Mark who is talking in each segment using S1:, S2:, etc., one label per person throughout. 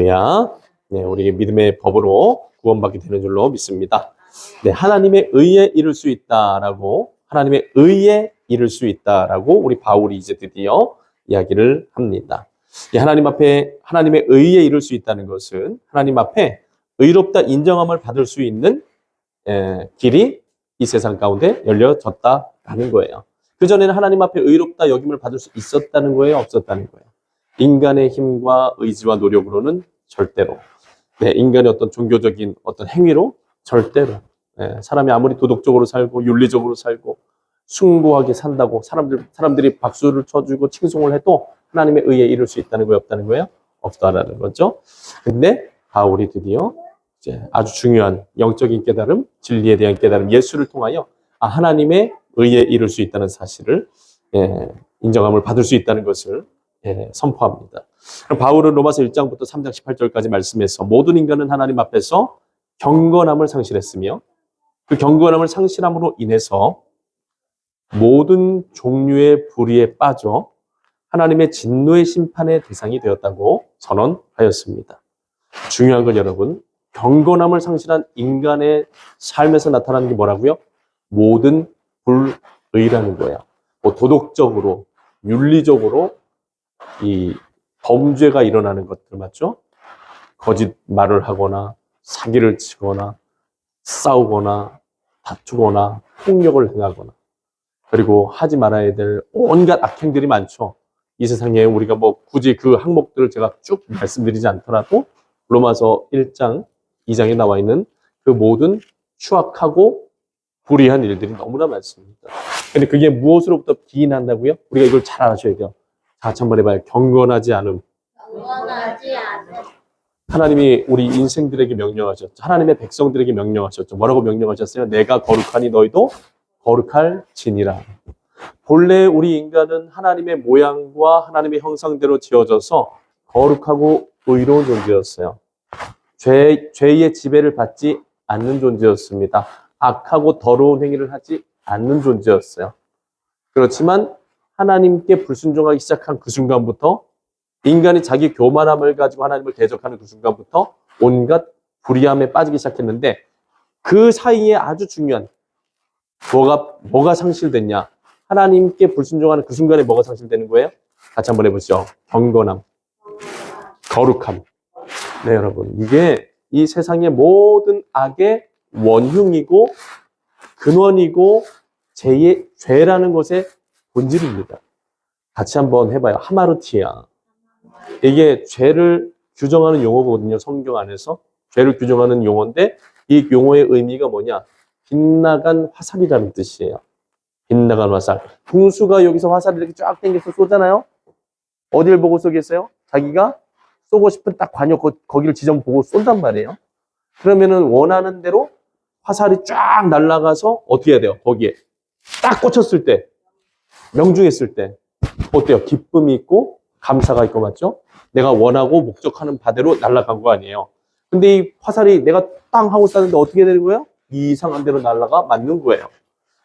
S1: 할렐루야. 네, 우리 믿음의 법으로 구원받게 되는 줄로 믿습니다. 네, 하나님의 의에 이를 수 있다라고, 하나님의 의에 이를 수 있다라고 우리 바울이 이제 드디어 이야기를 합니다. 하나님 앞에 하나님의 의에 이를 수 있다는 것은 하나님 앞에 의롭다 인정함을 받을 수 있는 길이 이 세상 가운데 열려졌다라는 거예요. 그전에는 하나님 앞에 의롭다 여김을 받을 수 있었다는 거예요? 없었다는 거예요? 인간의 힘과 의지와 노력으로는 절대로, 인간의 어떤 종교적인 어떤 행위로 절대로, 사람이 아무리 도덕적으로 살고 윤리적으로 살고 숭고하게 산다고 사람들이 박수를 쳐주고 칭송을 해도 하나님의 의에 이룰 수 있다는 거예요? 없다는 거예요? 없다라는 거죠. 근데 바울이 드디어 이제 아주 중요한 영적인 깨달음, 진리에 대한 깨달음, 예수를 통하여 하나님의 의에 이룰 수 있다는 사실을 인정함을 받을 수 있다는 것을 선포합니다. 바울은 로마서 1장부터 3장 18절까지 말씀해서 모든 인간은 하나님 앞에서 경건함을 상실했으며 그 경건함을 상실함으로 인해서 모든 종류의 불의에 빠져 하나님의 진노의 심판의 대상이 되었다고 선언하였습니다. 중요한 건 여러분, 경건함을 상실한 인간의 삶에서 나타나는 게 뭐라고요? 모든 불의라는 거예요. 뭐 도덕적으로, 윤리적으로 이 범죄가 일어나는 것들 맞죠? 거짓말을 하거나 사기를 치거나 싸우거나 다투거나 폭력을 행하거나, 그리고 하지 말아야 될 온갖 악행들이 많죠. 이 세상에 우리가 뭐 굳이 그 항목들을 제가 쭉 말씀드리지 않더라도 로마서 1장, 2장에 나와 있는 그 모든 추악하고 불의한 일들이 너무나 많습니다. 근데 그게 무엇으로부터 기인한다고요? 우리가 이걸 잘 아셔야 돼요. 같이 한번 해봐요. 경건하지 않음.
S2: 경건하지 않음.
S1: 하나님이 우리 인생들에게 명령하셨죠. 하나님의 백성들에게 명령하셨죠. 뭐라고 명령하셨어요? 내가 거룩하니 너희도 거룩할지니라. 본래 우리 인간은 하나님의 모양과 하나님의 형상대로 지어져서 거룩하고 의로운 존재였어요. 죄의 지배를 받지 않는 존재였습니다. 악하고 더러운 행위를 하지 않는 존재였어요. 그렇지만 하나님께 불순종하기 시작한 그 순간부터, 인간이 자기 교만함을 가지고 하나님을 대적하는 그 순간부터 온갖 불의함에 빠지기 시작했는데, 그 사이에 아주 중요한 뭐가 상실됐냐? 하나님께 불순종하는 그 순간에 뭐가 상실되는 거예요? 같이 한번 해보시죠. 경건함, 거룩함. 네, 여러분, 이게 이 세상의 모든 악의 원흉이고 근원이고 죄라는 것의 본질입니다. 같이 한번 해봐요. 하마르티아. 이게 죄를 규정하는 용어거든요. 성경 안에서. 죄를 규정하는 용어인데 이 용어의 의미가 뭐냐? 빗나간 화살이라는 뜻이에요. 빗나간 화살. 궁수가 여기서 화살을 이렇게 쫙 당겨서 쏘잖아요. 어딜 보고 쏘겠어요? 자기가 쏘고 싶은 딱 관역 거기를 지점 보고 쏜단 말이에요. 그러면은 원하는 대로 화살이 쫙 날아가서 어떻게 해야 돼요? 거기에 딱 꽂혔을 때, 명중했을 때 어때요? 기쁨이 있고 감사가 있고 맞죠? 내가 원하고 목적하는 바대로 날아간 거 아니에요. 근데 이 화살이 내가 땅 하고 쐈는데 어떻게 되는 거예요? 이상한 대로 날아가 맞는 거예요.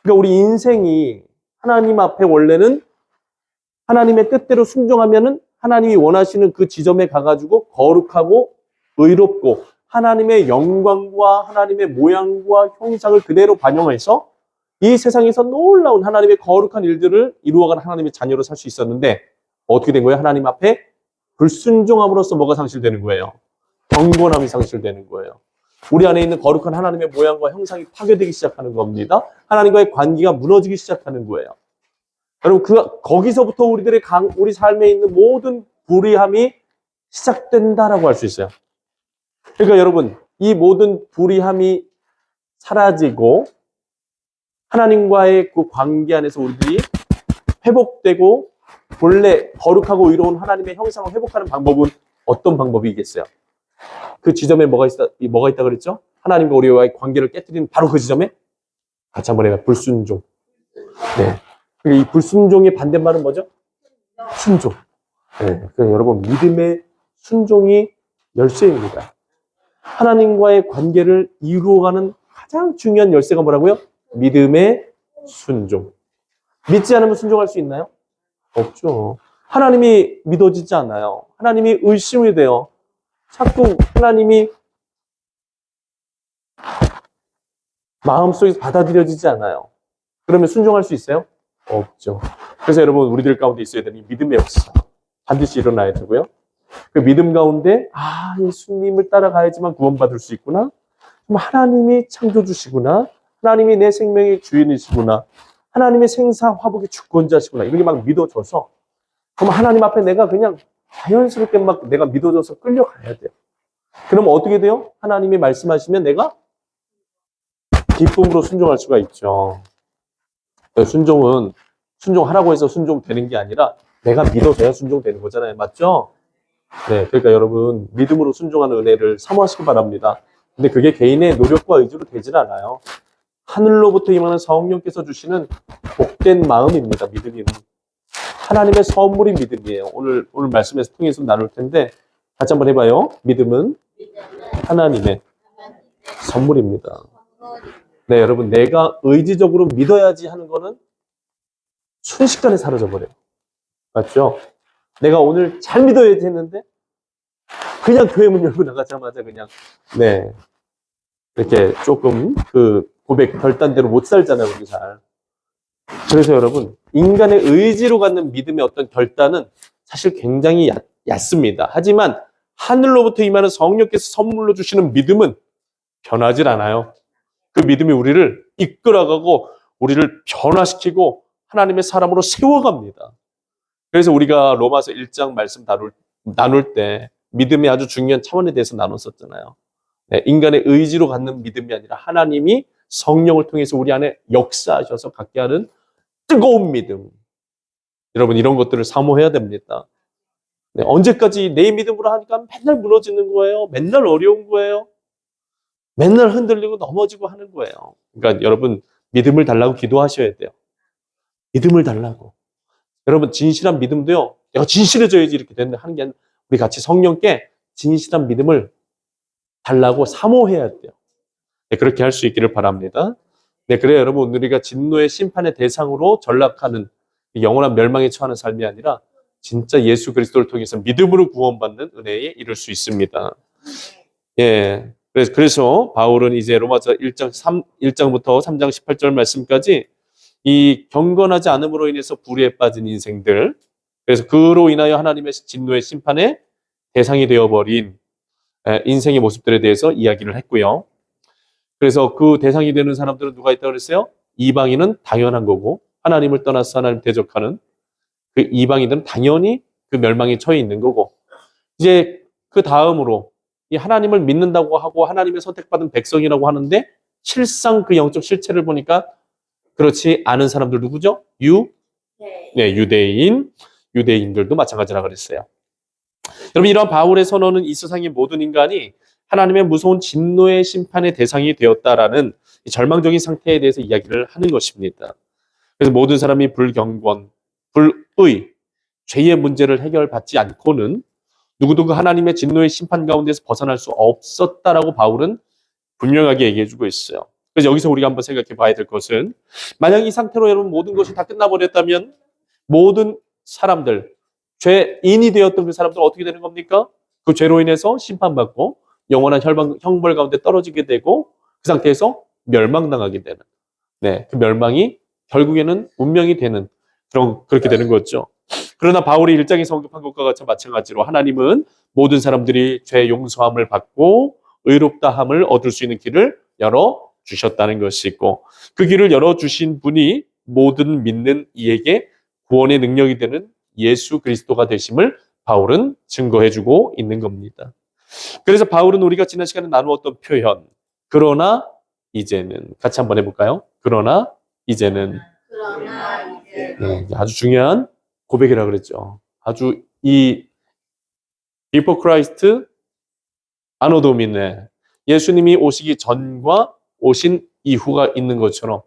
S1: 그러니까 우리 인생이 하나님 앞에 원래는 하나님의 뜻대로 순종하면은 하나님이 원하시는 그 지점에 가가지고 거룩하고 의롭고 하나님의 영광과 하나님의 모양과 형상을 그대로 반영해서 이 세상에서 놀라운 하나님의 거룩한 일들을 이루어가는 하나님의 자녀로 살 수 있었는데 어떻게 된 거예요? 하나님 앞에 불순종함으로써 뭐가 상실되는 거예요? 경건함이 상실되는 거예요. 우리 안에 있는 거룩한 하나님의 모양과 형상이 파괴되기 시작하는 겁니다. 하나님과의 관계가 무너지기 시작하는 거예요. 여러분, 거기서부터 우리 삶에 있는 모든 불의함이 시작된다라고 할 수 있어요. 그러니까 여러분, 이 모든 불의함이 사라지고 하나님과의 그 관계 안에서 우리들이 회복되고 본래 거룩하고 의로운 하나님의 형상을 회복하는 방법은 어떤 방법이겠어요? 그 지점에 뭐가 있다 그랬죠? 하나님과 우리와의 관계를 깨뜨리는 바로 그 지점에 같이 한번 해봐요. 불순종. 네. 그러니까 이 불순종의 반대말은 뭐죠? 순종. 네. 그래서 여러분, 믿음의 순종이 열쇠입니다. 하나님과의 관계를 이루어가는 가장 중요한 열쇠가 뭐라고요? 믿음의 순종. 믿지 않으면 순종할 수 있나요? 없죠. 하나님이 믿어지지 않아요. 하나님이 의심이 돼요. 자꾸 하나님이 마음속에서 받아들여지지 않아요. 그러면 순종할 수 있어요? 없죠. 그래서 여러분 우리들 가운데 있어야 되는 믿음의 역사 반드시 일어나야 되고요. 그 믿음 가운데 예수님을 따라가야지만 구원받을 수 있구나. 하나님이 창조주시구나. 하나님이 내 생명의 주인이시구나. 하나님의 생사 화복의 주권자시구나. 이런 게 막 믿어져서 그럼 하나님 앞에 내가 그냥 자연스럽게 막 내가 믿어져서 끌려가야 돼요. 그럼 어떻게 돼요? 하나님이 말씀하시면 내가 기쁨으로 순종할 수가 있죠. 순종은 순종하라고 해서 순종되는 게 아니라 내가 믿어져야 순종되는 거잖아요. 맞죠? 네, 그러니까 여러분 믿음으로 순종하는 은혜를 사모하시기 바랍니다. 근데 그게 개인의 노력과 의지로 되질 않아요. 하늘로부터 임하는 성령께서 주시는 복된 마음입니다. 믿음이 하나님의 선물이 믿음이에요. 오늘 말씀에서 통해서 나눌 텐데 같이 한번 해봐요. 믿음은 하나님의 선물입니다. 네, 여러분 내가 의지적으로 믿어야지 하는 거는 순식간에 사라져 버려요. 맞죠? 내가 오늘 잘 믿어야지 했는데 그냥 교회 문 열고 나가자마자 그냥 이렇게 조금 그 고백 결단대로 못 살잖아요, 우리 잘. 그래서 여러분 인간의 의지로 갖는 믿음의 어떤 결단은 사실 굉장히 얕습니다. 하지만 하늘로부터 임하는 성령께서 선물로 주시는 믿음은 변하질 않아요. 그 믿음이 우리를 이끌어가고 우리를 변화시키고 하나님의 사람으로 세워갑니다. 그래서 우리가 로마서 1장 말씀 나눌 때 믿음의 아주 중요한 차원에 대해서 나눴었잖아요. 인간의 의지로 갖는 믿음이 아니라 하나님이 성령을 통해서 우리 안에 역사하셔서 갖게 하는 뜨거운 믿음. 여러분 이런 것들을 사모해야 됩니다. 언제까지 내 믿음으로 하니까 맨날 무너지는 거예요. 맨날 어려운 거예요. 맨날 흔들리고 넘어지고 하는 거예요. 그러니까 여러분 믿음을 달라고 기도하셔야 돼요. 믿음을 달라고. 여러분 진실한 믿음도요. 내가 진실해져야지 이렇게 되는데 하는 게 아니라 우리 같이 성령께 진실한 믿음을 달라고 사모해야 돼요. 네, 그렇게 할 수 있기를 바랍니다. 네, 그래요 여러분 우리가 진노의 심판의 대상으로 전락하는 영원한 멸망에 처하는 삶이 아니라 진짜 예수 그리스도를 통해서 믿음으로 구원받는 은혜에 이를 수 있습니다. 예. 그래서 바울은 이제 로마서 1장부터 3장 18절 말씀까지 이 경건하지 않음으로 인해서 불의에 빠진 인생들, 그래서 그로 인하여 하나님의 진노의 심판의 대상이 되어버린 인생의 모습들에 대해서 이야기를 했고요. 그래서 그 대상이 되는 사람들은 누가 있다고 그랬어요? 이방인은 당연한 거고 하나님을 떠나서 하나님 대적하는 그 이방인들은 당연히 그 멸망에 처해 있는 거고 이제 그 다음으로 이 하나님을 믿는다고 하고 하나님의 선택받은 백성이라고 하는데 실상 그 영적 실체를 보니까 그렇지 않은 사람들 누구죠? 유대인들도 마찬가지라 그랬어요. 여러분 이러한 바울의 선언은 이 세상의 모든 인간이 하나님의 무서운 진노의 심판의 대상이 되었다라는 절망적인 상태에 대해서 이야기를 하는 것입니다. 그래서 모든 사람이 불경건, 불의, 죄의 문제를 해결받지 않고는 누구도 그 하나님의 진노의 심판 가운데서 벗어날 수 없었다라고 바울은 분명하게 얘기해주고 있어요. 그래서 여기서 우리가 한번 생각해 봐야 될 것은 만약 이 상태로 여러분 모든 것이 다 끝나버렸다면 모든 사람들, 죄인이 되었던 그 사람들은 어떻게 되는 겁니까? 그 죄로 인해서 심판받고 영원한 형벌 가운데 떨어지게 되고 그 상태에서 멸망당하게 되는 그 멸망이 결국에는 운명이 되는 그렇게 되는 거죠. 그러나 바울이 1장에서 언급한 것과 같이 마찬가지로 하나님은 모든 사람들이 죄 용서함을 받고 의롭다함을 얻을 수 있는 길을 열어주셨다는 것이 있고 그 길을 열어주신 분이 모든 믿는 이에게 구원의 능력이 되는 예수 그리스도가 되심을 바울은 증거해주고 있는 겁니다. 그래서 바울은 우리가 지난 시간에 나누었던 표현 그러나 이제는 같이 한번 해볼까요? 그러나 이제는 아주 중요한 고백이라고 그랬죠. 아주 이 Before Christ, Anno Domini 예수님이 오시기 전과 오신 이후가 있는 것처럼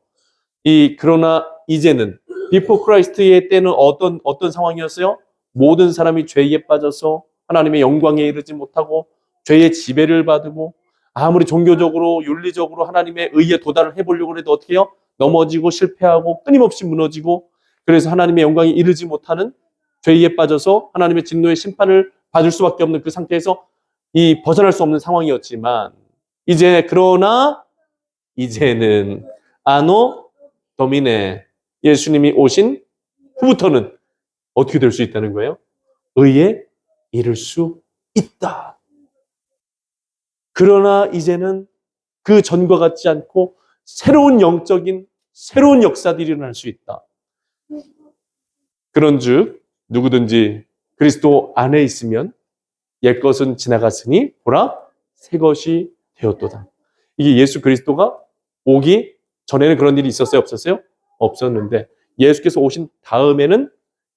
S1: 그러나 이제는 Before Christ의 때는 어떤 상황이었어요? 모든 사람이 죄에 빠져서 하나님의 영광에 이르지 못하고 죄의 지배를 받고 아무리 종교적으로 윤리적으로 하나님의 의에 도달을 해보려고 해도 어떻게 해요? 넘어지고 실패하고 끊임없이 무너지고 그래서 하나님의 영광에 이르지 못하는 죄에 빠져서 하나님의 진노의 심판을 받을 수밖에 없는 그 상태에서 이 벗어날 수 없는 상황이었지만 그러나 이제는 아노 도미네 예수님이 오신 후부터는 어떻게 될 수 있다는 거예요? 의에 이를 수 있다. 그러나 이제는 그 전과 같지 않고 새로운 역사들이 일어날 수 있다. 그런즉 누구든지 그리스도 안에 있으면 옛것은 지나갔으니 보라 새 것이 되었도다. 이게 예수 그리스도가 오기 전에는 그런 일이 있었어요? 없었어요? 없었는데 예수께서 오신 다음에는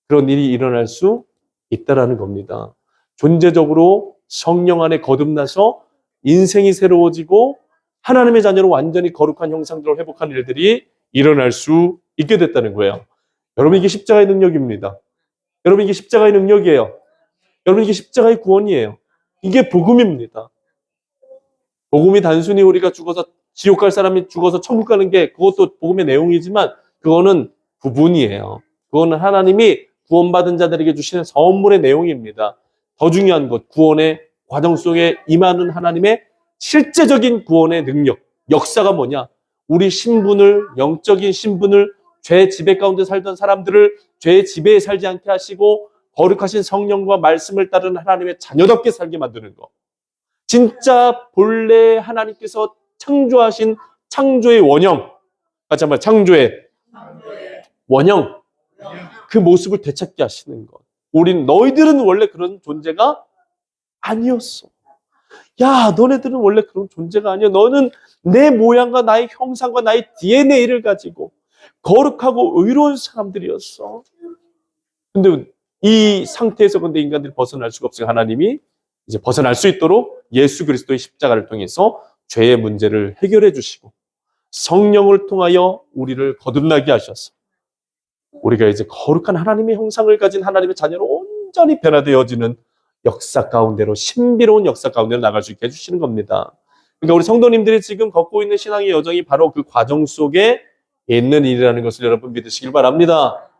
S1: 그런 일이 일어날 수 있다라는 겁니다. 존재적으로 성령 안에 거듭나서 인생이 새로워지고 하나님의 자녀로 완전히 거룩한 형상들을 회복하는 일들이 일어날 수 있게 됐다는 거예요. 여러분 이게 십자가의 능력입니다. 여러분 이게 십자가의 능력이에요. 여러분 이게 십자가의 구원이에요. 이게 복음입니다. 복음이 단순히 우리가 죽어서 지옥 갈 사람이 죽어서 천국 가는 게 그것도 복음의 내용이지만 그거는 부분이에요. 그거는 하나님이 구원받은 자들에게 주시는 선물의 내용입니다. 더 중요한 것, 구원의 과정 속에 임하는 하나님의 실제적인 구원의 능력, 역사가 뭐냐? 우리 신분을, 영적인 신분을 죄 지배 가운데 살던 사람들을 죄의 지배에 살지 않게 하시고 거룩하신 성령과 말씀을 따르는 하나님의 자녀답게 살게 만드는 것. 진짜 본래 하나님께서 창조하신 창조의 원형, 같이 한번 창조의 원형, 그 모습을 되찾게 하시는 것. 너희들은 원래 그런 존재가 아니었어. 야, 너네들은 원래 그런 존재가 아니야. 너는 내 모양과 나의 형상과 나의 DNA를 가지고 거룩하고 의로운 사람들이었어. 근데 이 상태에서 근데 인간들이 벗어날 수가 없으니 하나님이 이제 벗어날 수 있도록 예수 그리스도의 십자가를 통해서 죄의 문제를 해결해 주시고 성령을 통하여 우리를 거듭나게 하셔서 우리가 이제 거룩한 하나님의 형상을 가진 하나님의 자녀로 온전히 변화되어지는 역사 가운데로, 신비로운 역사 가운데로 나갈 수 있게 해주시는 겁니다. 그러니까 우리 성도님들이 지금 걷고 있는 신앙의 여정이 바로 그 과정 속에 있는 일이라는 것을 여러분 믿으시길 바랍니다.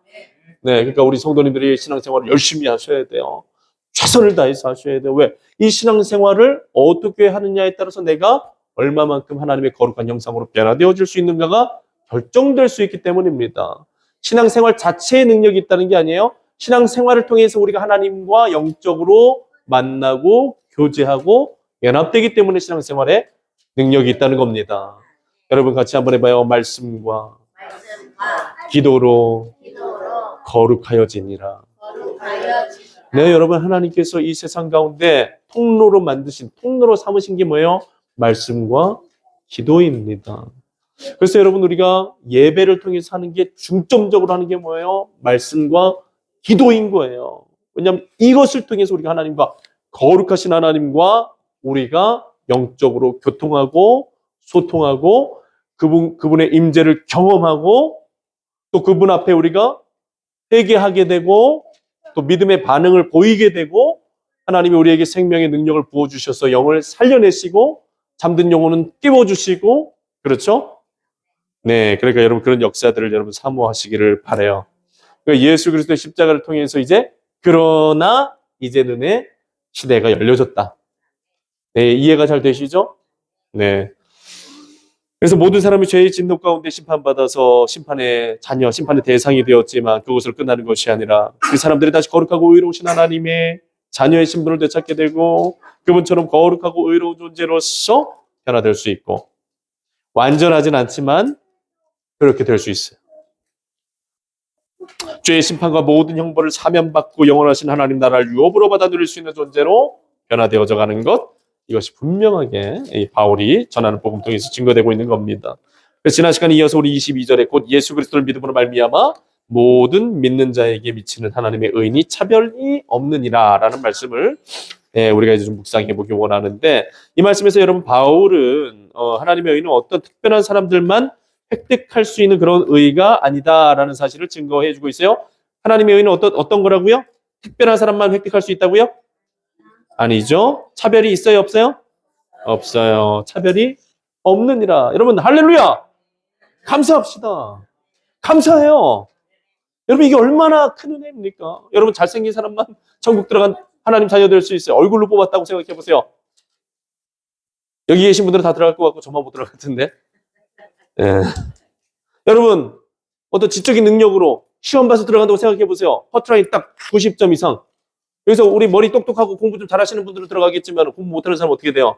S1: 네, 그러니까 우리 성도님들이 신앙생활을 열심히 하셔야 돼요. 최선을 다해서 하셔야 돼요. 왜? 이 신앙생활을 어떻게 하느냐에 따라서 내가 얼마만큼 하나님의 거룩한 형상으로 변화되어질 수 있는가가 결정될 수 있기 때문입니다. 신앙생활 자체의 능력이 있다는 게 아니에요. 신앙생활을 통해서 우리가 하나님과 영적으로 만나고 교제하고 연합되기 때문에 신앙생활에 능력이 있다는 겁니다. 여러분 같이 한번 해봐요. 말씀과 기도로 거룩하여지니라. 네, 여러분 하나님께서 이 세상 가운데 통로로 삼으신 게 뭐예요? 말씀과 기도입니다. 그래서 여러분 우리가 예배를 통해서 하는 게 중점적으로 하는 게 뭐예요? 말씀과 기도인 거예요. 왜냐하면 이것을 통해서 우리가 하나님과 거룩하신 하나님과 우리가 영적으로 교통하고 소통하고 그분의 임재를 경험하고 또 그분 앞에 우리가 회개하게 되고 또 믿음의 반응을 보이게 되고 하나님이 우리에게 생명의 능력을 부어주셔서 영을 살려내시고 잠든 영혼은 깨워주시고 그렇죠? 네, 그러니까 여러분 그런 역사들을 여러분 사모하시기를 바라요. 그러니까 예수 그리스도의 십자가를 통해서 그러나 이제는 시대가 열려졌다. 네, 이해가 잘 되시죠? 네. 그래서 모든 사람이 죄의 진노 가운데 심판받아서 심판의 자녀, 심판의 대상이 되었지만 그것을 끝나는 것이 아니라 그 사람들이 다시 거룩하고 의로우신 하나님의 자녀의 신분을 되찾게 되고 그분처럼 거룩하고 의로운 존재로서 변화될 수 있고 완전하진 않지만 그렇게 될 수 있어요. 죄의 심판과 모든 형벌을 사면받고 영원하신 하나님 나라를 유업으로 받아 누릴 수 있는 존재로 변화되어져 가는 것, 이것이 분명하게 이 바울이 전하는 복음 통해서 증거되고 있는 겁니다. 그래서 지난 시간에 이어서 우리 22절에 곧 예수 그리스도를 믿음으로 말미암아 모든 믿는 자에게 미치는 하나님의 의인이 차별이 없느니라 라는 말씀을 우리가 이제 좀 묵상해 보기 원하는데, 이 말씀에서 여러분 바울은 하나님의 의는 어떤 특별한 사람들만 획득할 수 있는 그런 의가 아니다라는 사실을 증거해 주고 있어요. 하나님의 의는 어떤 거라고요? 특별한 사람만 획득할 수 있다고요? 아니죠. 차별이 있어요, 없어요? 없어요. 차별이 없느니라. 여러분 할렐루야. 감사합시다. 감사해요. 여러분 이게 얼마나 큰 은혜입니까? 여러분 잘생긴 사람만 천국 들어간 하나님 자녀 될 수 있어요. 얼굴로 뽑았다고 생각해 보세요. 여기 계신 분들은 다 들어갈 것 같고 저만 못 들어갈 텐데. 예. 여러분, 어떤 지적인 능력으로 시험 봐서 들어간다고 생각해 보세요. 커트라인 딱 90점 이상. 여기서 우리 머리 똑똑하고 공부 좀 잘하시는 분들은 들어가겠지만 공부 못하는 사람 어떻게 돼요?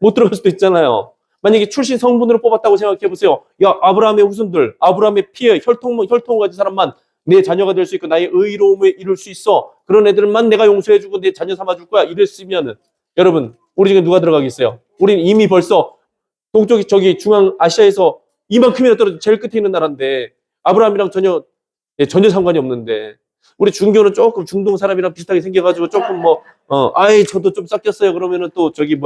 S1: 못 들어갈 수도 있잖아요. 만약에 출신 성분으로 뽑았다고 생각해 보세요. 야, 아브라함의 후손들, 아브라함의 피에 혈통을 가진 사람만 내 자녀가 될 수 있고 나의 의로움에 이룰 수 있어. 그런 애들만 내가 용서해주고 내 자녀 삼아줄 거야. 이랬으면은 여러분, 우리 지금 누가 들어가겠어요? 우리는 이미 벌써 동쪽 저기 중앙 아시아에서 이만큼이나 떨어져 제일 끝에 있는 나라인데 아브라함이랑 전혀 상관이 없는데 우리 중교는 조금 중동 사람이랑 비슷하게 생겨가지고 조금 아이 저도 좀 섞였어요. 그러면은 또 저기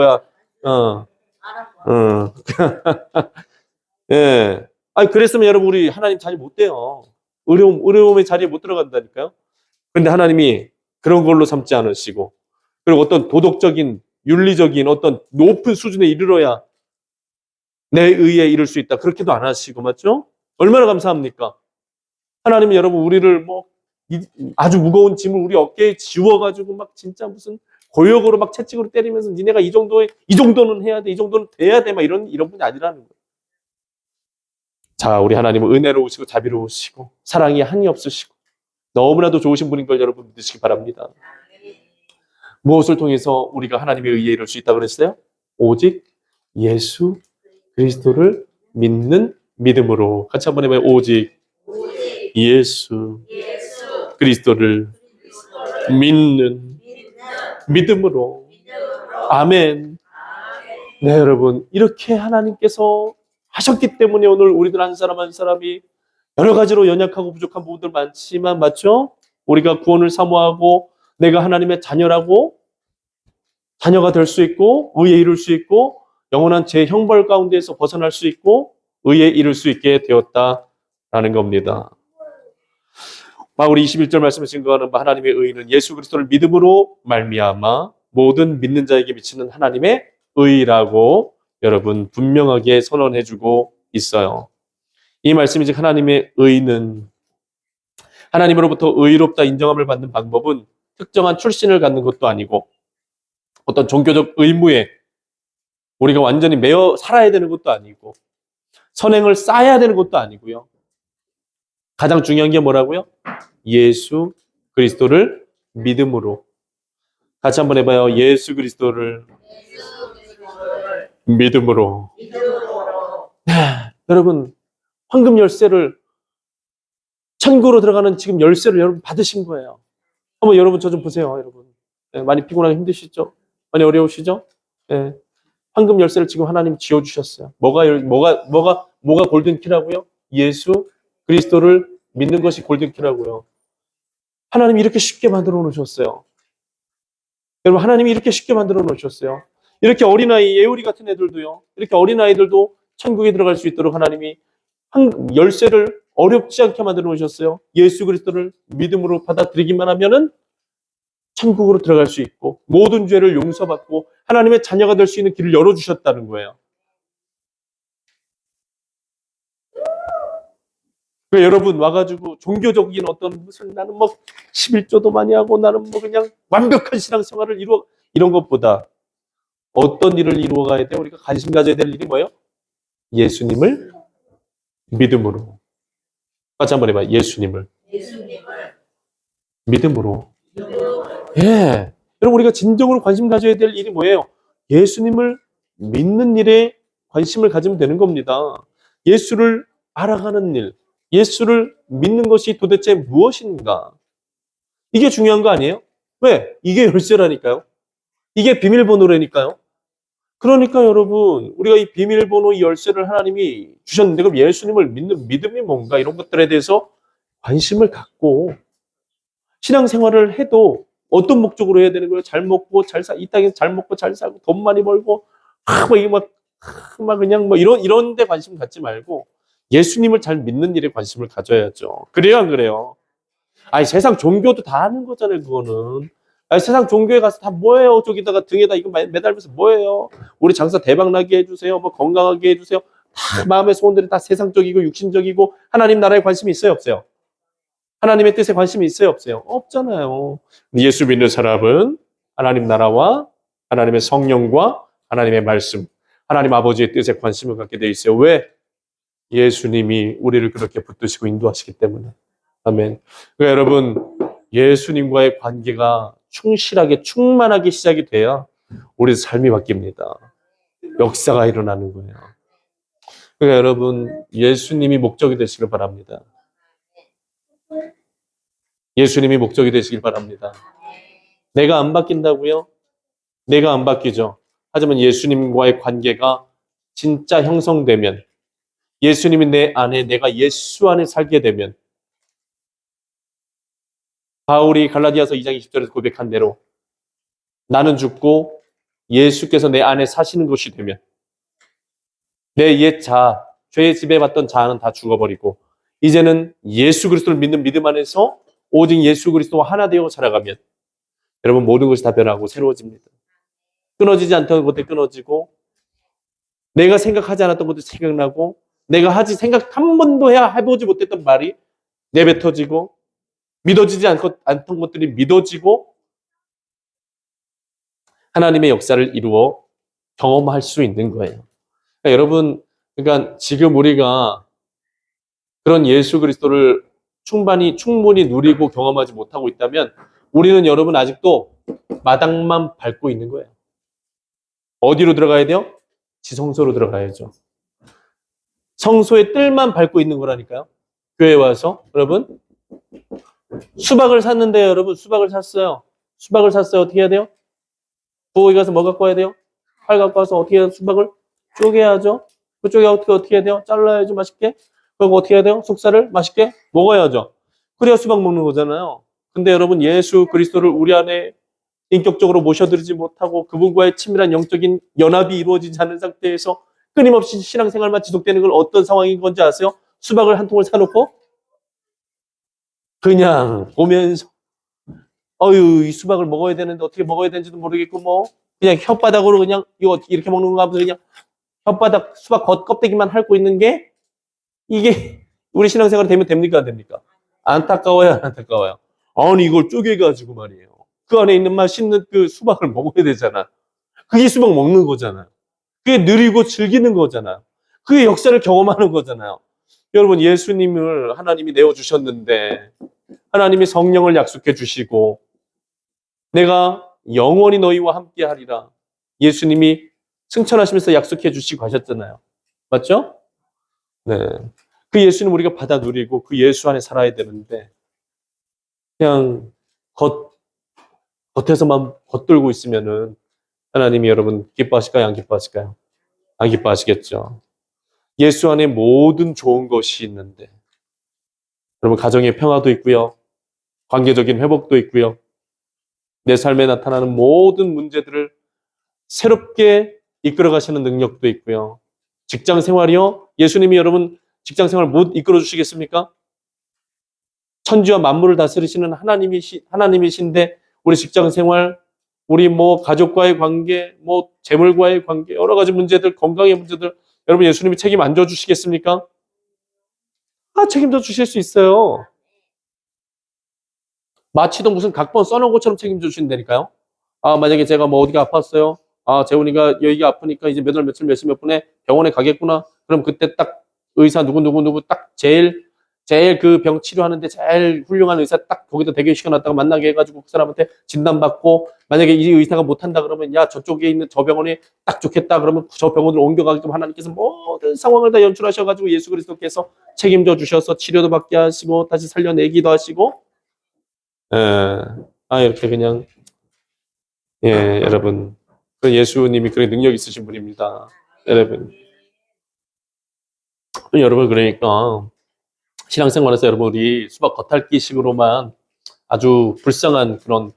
S1: 예. 아니 그랬으면 여러분 우리 하나님 자리 못 돼요. 의로움의 자리에 못 들어간다니까요. 그런데 하나님이 그런 걸로 삼지 않으시고 그리고 어떤 도덕적인 윤리적인 어떤 높은 수준에 이르러야 내 의에 이룰 수 있다. 그렇게도 안 하시고 맞죠? 얼마나 감사합니까? 하나님이 여러분 우리를 아주 무거운 짐을 우리 어깨에 지워가지고 막 진짜 무슨 고역으로 막 채찍으로 때리면서 니네가 이 정도는 해야 돼, 이 정도는 돼야 돼, 막 이런 분이 아니라는 거예요. 자, 우리 하나님은 은혜로우시고 자비로우시고 사랑이 한이 없으시고 너무나도 좋으신 분인 걸 여러분 믿으시기 바랍니다. 무엇을 통해서 우리가 하나님의 의에 이룰 수 있다고 그랬어요? 오직 예수 그리스도를 믿는 믿음으로. 같이 한번 해봐요. 오직 예수 그리스도를 믿는 믿음으로. 아멘. 네, 여러분. 이렇게 하나님께서 하셨기 때문에 오늘 우리들 한 사람 한 사람이 여러 가지로 연약하고 부족한 부분들 많지만, 맞죠? 우리가 구원을 사모하고 내가 하나님의 자녀가 될 수 있고, 의에 이룰 수 있고, 영원한 제 형벌 가운데에서 벗어날 수 있고, 의에 이룰 수 있게 되었다라는 겁니다. 바울이 21절 말씀에 증거하는 바 하나님의 의는 예수 그리스도를 믿음으로 말미암아 모든 믿는 자에게 미치는 하나님의 의라고 여러분 분명하게 선언해주고 있어요. 이 말씀이 즉 하나님의 의는 하나님으로부터 의롭다 인정함을 받는 방법은 특정한 출신을 갖는 것도 아니고 어떤 종교적 의무에 우리가 완전히 매여 살아야 되는 것도 아니고 선행을 쌓아야 되는 것도 아니고요. 가장 중요한 게 뭐라고요? 예수 그리스도를 믿음으로. 같이 한번 해봐요. 예수 그리스도를 믿음으로. 여러분, 황금 열쇠를 천국으로 들어가는 지금 열쇠를 여러분 받으신 거예요. 한번 여러분 저 좀 보세요. 여러분 많이 피곤하고 힘드시죠? 많이 어려우시죠? 네. 황금 열쇠를 지금 하나님 지어주셨어요. 뭐가 골든키라고요? 예수 그리스도를 믿는 것이 골든키라고요. 하나님이 이렇게 쉽게 만들어 놓으셨어요. 여러분, 하나님이 이렇게 쉽게 만들어 놓으셨어요. 이렇게 어린아이, 예우리 같은 애들도요. 이렇게 어린아이들도 천국에 들어갈 수 있도록 하나님이 열쇠를 어렵지 않게 만들어 놓으셨어요. 예수 그리스도를 믿음으로 받아들이기만 하면은 천국으로 들어갈 수 있고 모든 죄를 용서받고 하나님의 자녀가 될 수 있는 길을 열어주셨다는 거예요. 그러니까 여러분 와가지고 종교적인 어떤 무슨 나는 11조도 많이 하고 나는 그냥 완벽한 신앙생활을 이런 것보다 어떤 일을 이루어가야 돼? 우리가 관심 가져야 될 일이 뭐예요? 예수님을 믿음으로. 같이 한번 해봐요. 예수님을 믿음으로. 예. 여러분 우리가 진정으로 관심 가져야 될 일이 뭐예요? 예수님을 믿는 일에 관심을 가지면 되는 겁니다. 예수를 알아가는 일, 예수를 믿는 것이 도대체 무엇인가? 이게 중요한 거 아니에요? 왜? 이게 열쇠라니까요. 이게 비밀번호라니까요. 그러니까 여러분 우리가 이 비밀번호, 이 열쇠를 하나님이 주셨는데 그럼 예수님을 믿는 믿음이 뭔가 이런 것들에 대해서 관심을 갖고 신앙생활을 해도 어떤 목적으로 해야 되는 거예요? 잘 먹고 잘 이 땅에서 잘 먹고 잘 살고 돈 많이 벌고 이게 그냥 이런 데 관심 갖지 말고 예수님을 잘 믿는 일에 관심을 가져야죠. 그래요, 안 그래요? 아니 세상 종교도 다 하는 거잖아요, 그거는. 아니, 세상 종교에 가서 다 뭐예요? 저기다가 등에다 이거 매달면서 뭐예요? 우리 장사 대박 나게 해주세요. 건강하게 해주세요. 다 마음의 소원들이 다 세상적이고 육신적이고 하나님 나라에 관심이 있어요, 없어요? 하나님의 뜻에 관심이 있어요, 없어요? 없잖아요. 예수 믿는 사람은 하나님 나라와 하나님의 성령과 하나님의 말씀, 하나님 아버지의 뜻에 관심을 갖게 돼 있어요. 왜? 예수님이 우리를 그렇게 붙드시고 인도하시기 때문에. 아멘. 그러니까 여러분, 예수님과의 관계가 충실하게 충만하게 시작이 돼야 우리 삶이 바뀝니다. 역사가 일어나는 거예요. 그러니까 여러분, 예수님이 목적이 되시길 바랍니다. 예수님이 목적이 되시길 바랍니다. 내가 안 바뀐다고요? 내가 안 바뀌죠. 하지만 예수님과의 관계가 진짜 형성되면, 예수님이 내 안에, 내가 예수 안에 살게 되면, 바울이 갈라디아서 2장 20절에서 고백한 대로 나는 죽고 예수께서 내 안에 사시는 것이 되면 내 옛 자아, 죄의 지배받던 자아는 다 죽어버리고 이제는 예수 그리스도를 믿는 믿음 안에서 오직 예수 그리스도와 하나 되어 살아가면 여러분 모든 것이 다 변하고 새로워집니다. 끊어지지 않던 것들이 끊어지고 내가 생각하지 않았던 것들이 생각나고 내가 생각 한 번도 해보지 못했던 말이 내뱉어지고 믿어지지 않던 것들이 믿어지고 하나님의 역사를 이루어 경험할 수 있는 거예요. 그러니까 여러분, 그러니까 지금 우리가 그런 예수 그리스도를 충분히 누리고 경험하지 못하고 있다면 우리는 여러분 아직도 마당만 밟고 있는 거예요. 어디로 들어가야 돼요? 지성소로 들어가야죠. 성소의 뜰만 밟고 있는 거라니까요. 교회 와서 여러분 수박을 샀는데 여러분 수박을 샀어요. 어떻게 해야 돼요? 부엌에 가서 뭐 갖고 와야 돼요? 칼 갖고 와서 어떻게 해야 돼요? 수박을 쪼개야죠. 그쪽에 어떻게 해야 돼요? 잘라야죠. 맛있게. 그리고 어떻게 해야 돼요? 속살을 맛있게 먹어야죠. 그래야 수박 먹는 거잖아요. 근데 여러분 예수 그리스도를 우리 안에 인격적으로 모셔드리지 못하고 그분과의 친밀한 영적인 연합이 이루어지지 않은 상태에서 끊임없이 신앙생활만 지속되는 건 어떤 상황인 건지 아세요? 수박을 한 통을 사놓고 그냥 보면서 이 수박을 먹어야 되는데 어떻게 먹어야 되는지도 모르겠고 뭐 그냥 혓바닥으로 그냥 이거 이렇게 먹는 건가 하면서 그냥 혓바닥 수박 겉껍데기만 핥고 있는 게 이게 우리 신앙생활이 되면 됩니까 안 됩니까? 안타까워요. 아니 이걸 쪼개가지고 말이에요. 그 안에 있는 맛있는 그 수박을 먹어야 되잖아. 그게 수박 먹는 거잖아요. 그게 누리고 즐기는 거잖아요. 그게 역사를 경험하는 거잖아요. 여러분 예수님을 하나님이 내어주셨는데 하나님이 성령을 약속해 주시고 내가 영원히 너희와 함께 하리라. 예수님이 승천하시면서 약속해 주시고 하셨잖아요. 맞죠? 네. 그 예수는 우리가 받아 누리고 그 예수 안에 살아야 되는데 그냥 겉에서만 겉돌고 있으면은 하나님이 여러분 기뻐하실까요? 안 기뻐하실까요? 안 기뻐하시겠죠. 예수 안에 모든 좋은 것이 있는데 여러분 가정의 평화도 있고요. 관계적인 회복도 있고요. 내 삶에 나타나는 모든 문제들을 새롭게 이끌어 가시는 능력도 있고요. 직장 생활이요. 예수님이 여러분 직장 생활 못 이끌어 주시겠습니까? 천지와 만물을 다스리시는 하나님이신데 우리 직장 생활, 우리 뭐 가족과의 관계, 뭐 재물과의 관계, 여러 가지 문제들, 건강의 문제들 여러분 예수님이 책임 안 져 주시겠습니까? 책임져 주실 수 있어요. 마치도 무슨 각본 써놓은 것처럼 책임져 주신다니까요. 만약에 제가 뭐 어디가 아팠어요. 재훈이가 여기가 아프니까 이제 몇 월 며칠 몇 분에 병원에 가겠구나. 그럼 그때 딱 의사 누구 딱 제일 그 병 치료하는데 제일 훌륭한 의사 딱 거기다 대기시켜놨다가 만나게 해가지고 그 사람한테 진단받고 만약에 이 의사가 못한다 그러면 야 저쪽에 있는 저 병원이 딱 좋겠다 그러면 저 병원으로 옮겨가게끔 하나님께서 모든 상황을 다 연출하셔가지고 예수 그리스도께서 책임져 주셔서 치료도 받게 하시고 다시 살려내기도 하시고 이렇게 그냥 여러분 그 예수님이 그런 능력 있으신 분입니다. 여러분 그러니까 신앙생활에서 여러분 우리 수박 겉핥기식으로만 아주 불쌍한 그런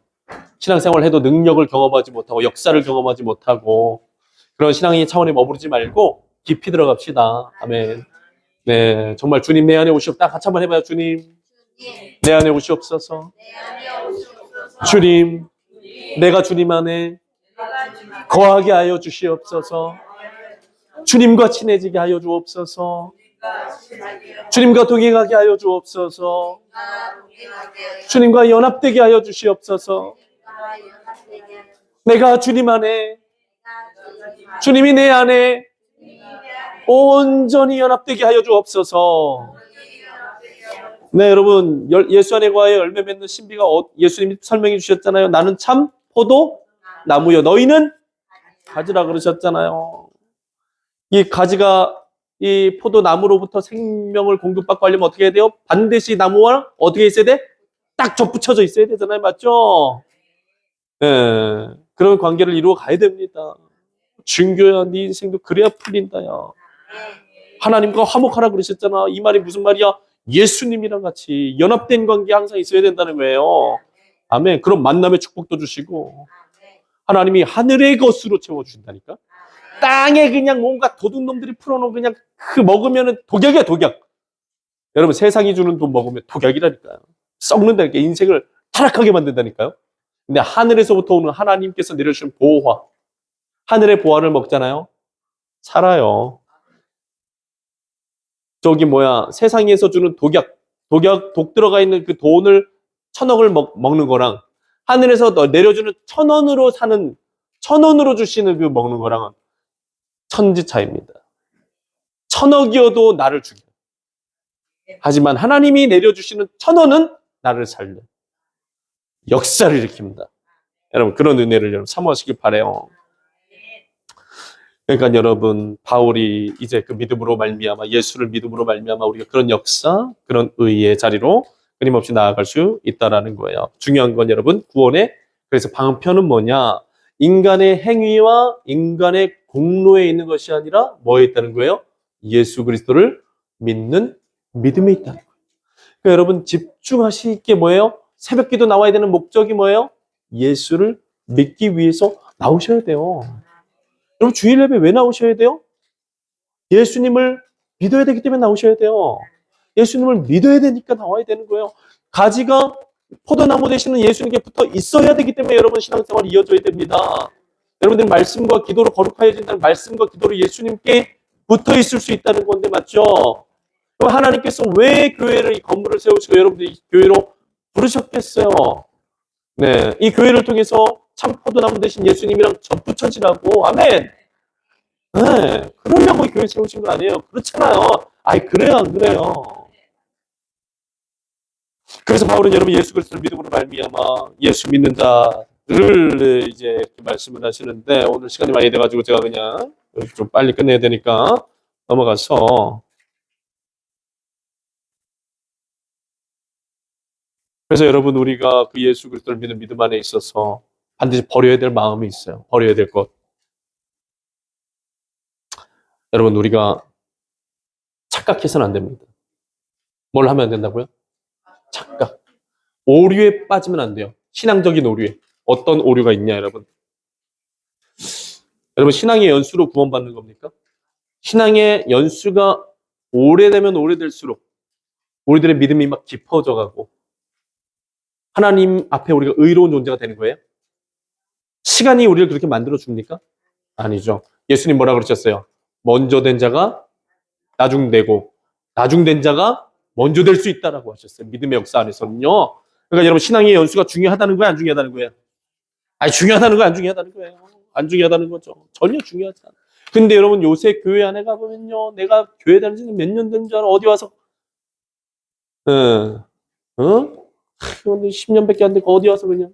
S1: 신앙생활을 해도 능력을 경험하지 못하고 역사를 경험하지 못하고 그런 신앙의 차원에 머무르지 말고 깊이 들어갑시다. 아멘. 네, 정말 주님 내 안에 오시옵소서. 딱 같이 한번 해봐요. 주님 내 안에 오시옵소서. 주님 내가 주님 안에 거하게 하여 주시옵소서. 주님과 친해지게 하여 주옵소서. 주님과 동행하게 하여 주옵소서. 주님과 연합되게 하여 주시옵소서. 내가 주님 안에 주님이 내 안에 온전히 연합되게 하여 주옵소서. 네, 여러분, 예수 안에 거하여 열매 맺는 신비가 예수님이 설명해 주셨잖아요. 나는 참 포도 나무여, 너희는 가지라 그러셨잖아요. 이 가지가 이 포도나무로부터 생명을 공급받고 하려면 어떻게 해야 돼요? 반드시 나무와 어떻게 있어야 돼? 딱 접붙여져 있어야 되잖아요. 맞죠? 예, 그런 관계를 이루어 가야 됩니다. 준교야, 네 인생도 그래야 풀린다야. 하나님과 화목하라 그러셨잖아. 이 말이 무슨 말이야? 예수님이랑 같이 연합된 관계 항상 있어야 된다는 거예요. 아멘. 그럼 만남의 축복도 주시고 하나님이 하늘의 것으로 채워주신다니까. 땅에 그냥 뭔가 도둑놈들이 풀어놓은 그냥 그 먹으면 독약이야, 독약. 여러분, 세상이 주는 돈 먹으면 독약이라니까요. 썩는다니까. 인생을 타락하게 만든다니까요. 근데 하늘에서부터 오는 하나님께서 내려주신 보화, 하늘의 보화를 먹잖아요. 살아요. 저기 뭐야, 세상에서 주는 독약, 독 들어가 있는 그 돈을 1,000억을 먹는 거랑 하늘에서 내려주는 1,000원으로 사는, 1,000원으로 주시는 그 먹는 거랑은 천지 차이입니다. 1,000억이어도 나를 죽여. 하지만 하나님이 내려주시는 1,000원은 나를 살려. 역사를 일으킵니다. 여러분, 그런 은혜를 여러분 사모하시길 바라요. 그러니까 여러분, 바울이 이제 그 믿음으로 말미암아, 예수를 믿음으로 말미암아 우리가 그런 역사, 그런 의의 자리로 끊임없이 나아갈 수 있다라는 거예요. 중요한 건 여러분, 구원의, 그래서 방편은 뭐냐? 인간의 행위와 인간의 공로에 있는 것이 아니라 뭐에 있다는 거예요? 예수 그리스도를 믿는 믿음에 있다는 거예요. 그러니까 여러분, 집중하실 게 뭐예요? 새벽기도 나와야 되는 목적이 뭐예요? 예수를 믿기 위해서 나오셔야 돼요. 여러분, 주일 예배 왜 나오셔야 돼요? 예수님을 믿어야 되기 때문에 나오셔야 돼요. 예수님을 믿어야 되니까 나와야 되는 거예요. 가지가 포도나무 되시는 예수님께 붙어 있어야 되기 때문에 여러분, 신앙생활이 이어져야 됩니다. 여러분들 말씀과 기도로 거룩하여진다는, 말씀과 기도로 예수님께 붙어 있을 수 있다는 건데, 맞죠? 그럼 하나님께서 왜 교회를, 이 건물을 세우시고 여러분들이 교회로 부르셨겠어요? 네, 이 교회를 통해서 참 포도나무 되신 예수님이랑 접붙여지라고. 아멘. 네, 그러려고 교회 세우신 거 아니에요. 그렇잖아요. 아이, 그래요, 안 그래요? 그래서 바울은 여러분, 예수 그리스도를 믿음으로 말미암아 예수 믿는 자를 이제 말씀을 하시는데, 오늘 시간이 많이 돼가지고 제가 그냥 좀 빨리 끝내야 되니까 넘어가서, 그래서 여러분, 우리가 그 예수 그리스도를 믿는 믿음 안에 있어서 반드시 버려야 될 마음이 있어요. 버려야 될 것. 여러분, 우리가 착각해서는 안 됩니다. 뭘 하면 안 된다고요? 착각. 오류에 빠지면 안 돼요. 신앙적인 오류에. 어떤 오류가 있냐, 여러분? 여러분, 신앙의 연수로 구원받는 겁니까? 신앙의 연수가 오래되면 오래될수록 우리들의 믿음이 막 깊어져 가고 하나님 앞에 우리가 의로운 존재가 되는 거예요? 시간이 우리를 그렇게 만들어 줍니까? 아니죠. 예수님 뭐라 그러셨어요? 먼저 된 자가 나중되고 나중된 자가 먼저 될 수 있다라고 하셨어요. 믿음의 역사 안에서는요. 그러니까 여러분, 신앙의 연수가 중요하다는 거예요, 안 중요하다는 거예요? 아니, 중요하다는 거예요, 안 중요하다는 거예요? 안 중요하다는 거죠. 전혀 중요하지 않아요. 근데 여러분, 요새 교회 안에 가보면요, 내가 교회 다닌 지는 몇 년 된 줄 알아? 어디 와서 어? 10년밖에 안 되고 어디 와서 그냥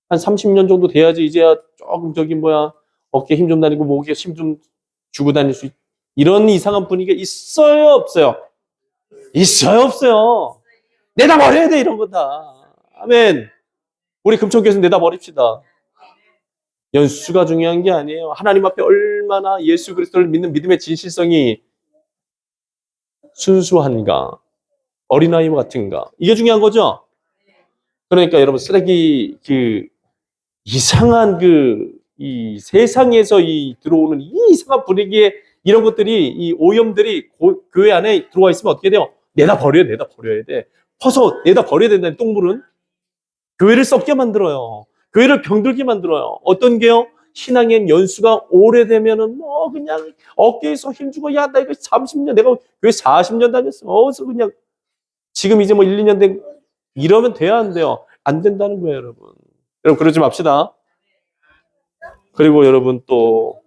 S1: 한 30년 정도 돼야지 이제야 조금 저기 뭐야, 어깨 힘 좀 다니고 목에 힘 좀 주고 다닐 수 이런 이상한 분위기가 있어요, 없어요? 있어요, 없어요? 내다버려야 돼, 이런 거 다. 아멘. 우리 금천교회에서 내다버립시다. 연수가 중요한 게 아니에요. 하나님 앞에 얼마나 예수 그리스도를 믿는 믿음의 진실성이 순수한가, 어린아이와 같은가, 이게 중요한 거죠. 그러니까 여러분, 쓰레기, 이상한 이 세상에서 들어오는 이 이상한 분위기에 이런 것들이, 이 오염들이 교회 안에 들어와 있으면 어떻게 돼요? 내다 버려야 돼. 퍼서 내다 버려야 된다는, 똥물은. 교회를 썩게 만들어요. 교회를 병들게 만들어요. 어떤 게요? 신앙의 연수가 오래되면은 뭐 그냥 어깨에서 힘주고, 야, 나 이거 30년, 내가 교회 40년 다녔어. 어디서 그냥 지금 이제 뭐 1, 2년 된, 이러면 돼야 안 돼요? 안 된다는 거예요, 여러분. 여러분, 그러지 맙시다. 그리고 여러분, 또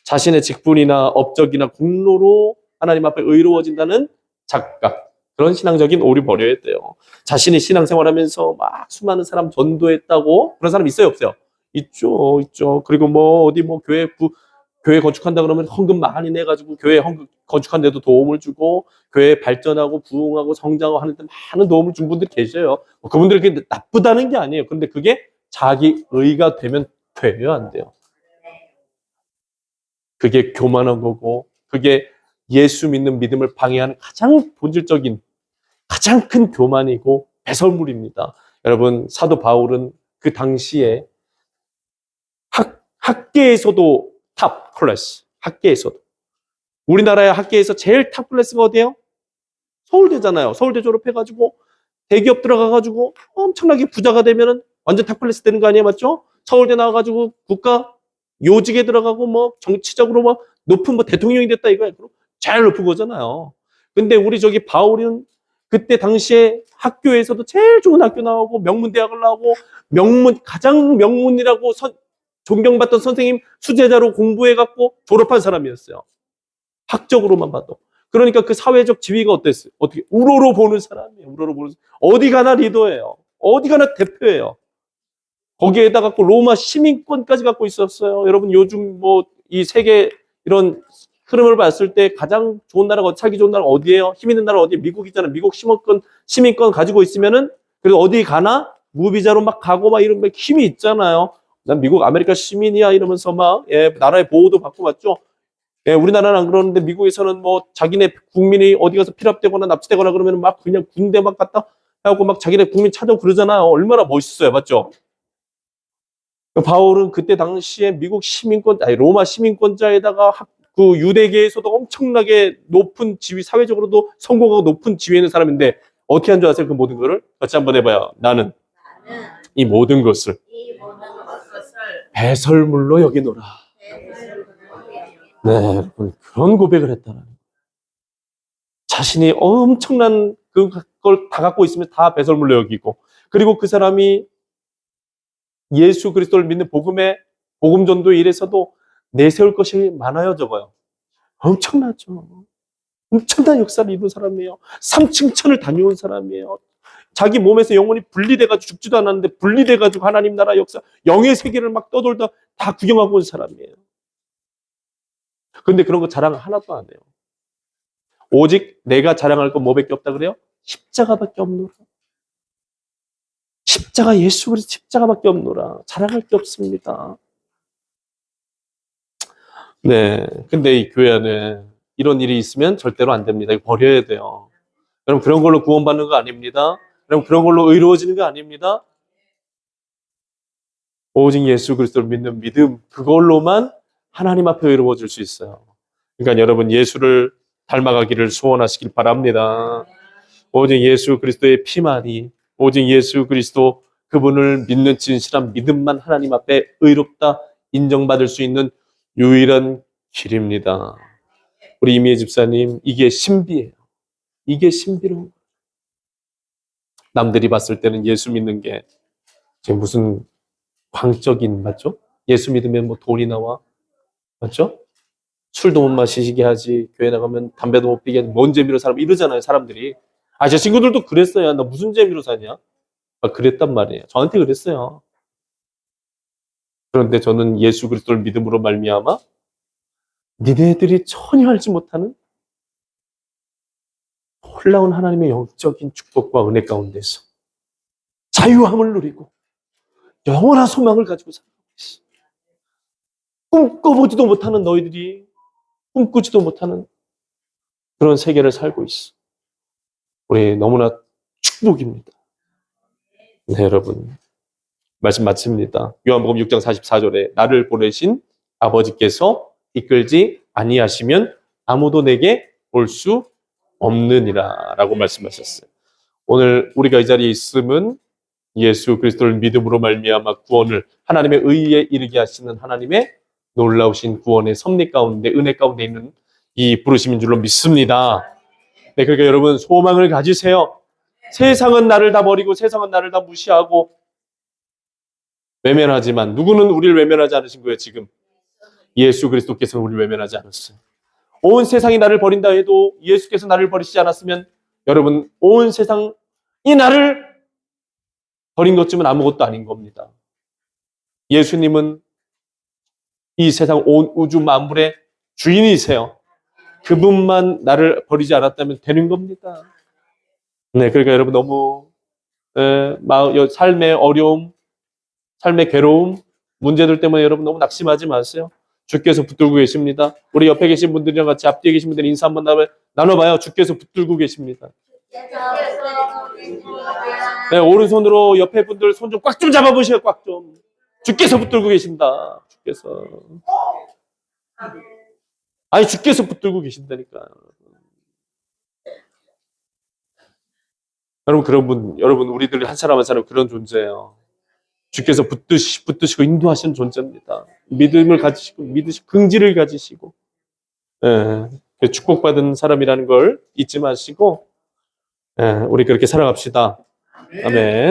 S1: 자신의 직분이나 업적이나 공로로 하나님 앞에 의로워진다는 착각, 그런 신앙적인 오류 버려야 돼요. 자신이 신앙생활하면서 막 수많은 사람 전도했다고 그런 사람 있어요, 없어요? 있죠, 있죠. 그리고 뭐 어디 뭐 교회 건축한다 그러면 헌금 많이 내가지고 교회 헌금 건축한 데도 도움을 주고 교회 발전하고 부흥하고 성장하고 하는데 많은 도움을 준 분들이 계셔요. 뭐 그분들이 그게 나쁘다는 게 아니에요. 그런데 그게 자기 의가 되면 돼요, 안 돼요? 그게 교만한 거고, 그게 예수 믿는 믿음을 방해하는 가장 본질적인, 가장 큰 교만이고 배설물입니다. 여러분, 사도 바울은 그 당시에 학계에서도 탑 클래스, 학계에서도. 우리나라의 학계에서 제일 탑 클래스가 어디예요? 서울대잖아요. 서울대 졸업해가지고 대기업 들어가가지고 엄청나게 부자가 되면은 완전 탑 클래스 되는 거 아니에요? 맞죠? 서울대 나와가지고 국가 요직에 들어가고 뭐 정치적으로 뭐 높은 뭐 대통령이 됐다 이거예요. 제일 높은 거잖아요. 근데 우리 저기 바울은 그때 당시에 학교에서도 제일 좋은 학교 나오고 명문대학을 나오고 가장 명문이라고 존경받던 선생님 수제자로 공부해갖고 졸업한 사람이었어요. 학적으로만 봐도. 그러니까 그 사회적 지위가 어땠어요? 어떻게 우러러 보는 사람이에요. 우러러 보는 사람. 어디 가나 리더예요. 어디 가나 대표예요. 거기에다 갖고 로마 시민권까지 갖고 있었어요. 여러분 요즘 뭐 이 세계 이런 흐름을 봤을 때 가장 좋은 나라가 살기 좋은 나라가 어디예요? 힘 있는 나라 어디예요? 미국이잖아요. 미국 시민권 가지고 있으면은 그리고 어디 가나 무비자로 막 가고 막 이런 힘이 있잖아요. 난 미국 아메리카 시민이야 이러면서 막 나라의 보호도 받고 맞죠? 우리나라는 안 그러는데 미국에서는 뭐 자기네 국민이 어디 가서 필압되거나 납치되거나 그러면 막 그냥 군대 막 갔다 하고 막 자기네 국민 찾아오고 그러잖아요. 얼마나 멋있어요. 맞죠? 바울은 그때 당시에 로마 시민권자에다가 그 유대계에서도 엄청나게 높은 지위, 사회적으로도 성공하고 높은 지위에 있는 사람인데 어떻게 한 줄 아세요? 그 모든 거를? 같이 한번 해봐요. 나는 이 모든 것을 배설물로 여기노라. 네, 여러분 그런 고백을 했다는 자신이 엄청난 그걸 다 갖고 있으면 다 배설물로 여기고 그리고 그 사람이 예수 그리스도를 믿는 복음 전도의 일에서도 내세울 것이 많아요, 적어요. 엄청나죠. 엄청난 역사를 이룬 사람이에요. 3층 천을 다녀온 사람이에요. 자기 몸에서 영혼이 분리돼가지고 죽지도 않았는데 분리돼가지고 하나님 나라 역사, 영의 세계를 막 떠돌다 다 구경하고 온 사람이에요. 근데 그런 거 자랑 하나도 안 해요. 오직 내가 자랑할 건 뭐밖에 없다 그래요? 십자가밖에 없노라. 십자가 예수 그리스도 십자가밖에 없노라. 자랑할 게 없습니다. 네, 근데 이 교회 안에 이런 일이 있으면 절대로 안 됩니다. 이거 버려야 돼요. 여러분 그런 걸로 구원받는 거 아닙니다. 여러분 그런 걸로 의로워지는 거 아닙니다. 오직 예수 그리스도를 믿는 믿음 그걸로만 하나님 앞에 의로워질 수 있어요. 그러니까 여러분 예수를 닮아가기를 소원하시길 바랍니다. 오직 예수 그리스도의 피만이 오직 예수 그리스도 그분을 믿는 진실한 믿음만 하나님 앞에 의롭다 인정받을 수 있는 유일한 길입니다. 우리 이미혜 집사님 이게 신비예요. 이게 신비로운 거예요. 남들이 봤을 때는 예수 믿는 게 무슨 광적인 맞죠? 예수 믿으면 뭐 돈이 나와 맞죠? 술도 못 마시게 하지 교회 나가면 담배도 못 피게 하지 뭔 재미로 살아 이러잖아요 사람들이. 제 친구들도 그랬어요. 나 무슨 재미로 사냐? 그랬단 말이에요. 저한테 그랬어요. 그런데 저는 예수 그리스도를 믿음으로 말미암아 니네들이 전혀 알지 못하는 놀라운 하나님의 영적인 축복과 은혜 가운데서 자유함을 누리고 영원한 소망을 가지고 살고 있어. 꿈꿔보지도 못하는 너희들이 꿈꾸지도 못하는 그런 세계를 살고 있어. 우리 너무나 축복입니다. 네, 여러분. 말씀 마칩니다. 요한복음 6장 44절에 나를 보내신 아버지께서 이끌지 아니하시면 아무도 내게 올 수 없느니라 라고 말씀하셨어요. 오늘 우리가 이 자리에 있음은 예수 그리스도를 믿음으로 말미암아 구원을 하나님의 의에 이르게 하시는 하나님의 놀라우신 구원의 섭리 가운데 은혜 가운데 있는 이 부르심인 줄로 믿습니다. 네, 그러니까 여러분 소망을 가지세요. 세상은 나를 다 버리고 세상은 나를 다 무시하고 외면하지만 누구는 우리를 외면하지 않으신 거예요. 지금 예수 그리스도께서는 우리를 외면하지 않았어요. 온 세상이 나를 버린다 해도 예수께서 나를 버리시지 않았으면 여러분 온 세상이 나를 버린 것쯤은 아무것도 아닌 겁니다. 예수님은 이 세상 온 우주 만물의 주인이세요. 그분만 나를 버리지 않았다면 되는 겁니다. 네, 그러니까 여러분 너무 삶의 어려움, 삶의 괴로움, 문제들 때문에 여러분 너무 낙심하지 마세요. 주께서 붙들고 계십니다. 우리 옆에 계신 분들이랑 같이 앞뒤에 계신 분들 인사 한번 나눠봐요. 주께서 붙들고 계십니다. 네, 오른손으로 옆에 분들 손 좀 꽉 좀 잡아보세요. 꽉 좀. 주께서 붙들고 계신다. 주께서. 아니 주께서 붙들고 계신다니까. 여러분 그런 분, 여러분 우리들 한 사람 한 사람 그런 존재예요. 주께서 붙드시고 인도하시는 존재입니다. 믿음을 가지시고 긍지를 가지시고 축복받은 사람이라는 걸 잊지 마시고 우리 그렇게 살아갑시다. 아멘.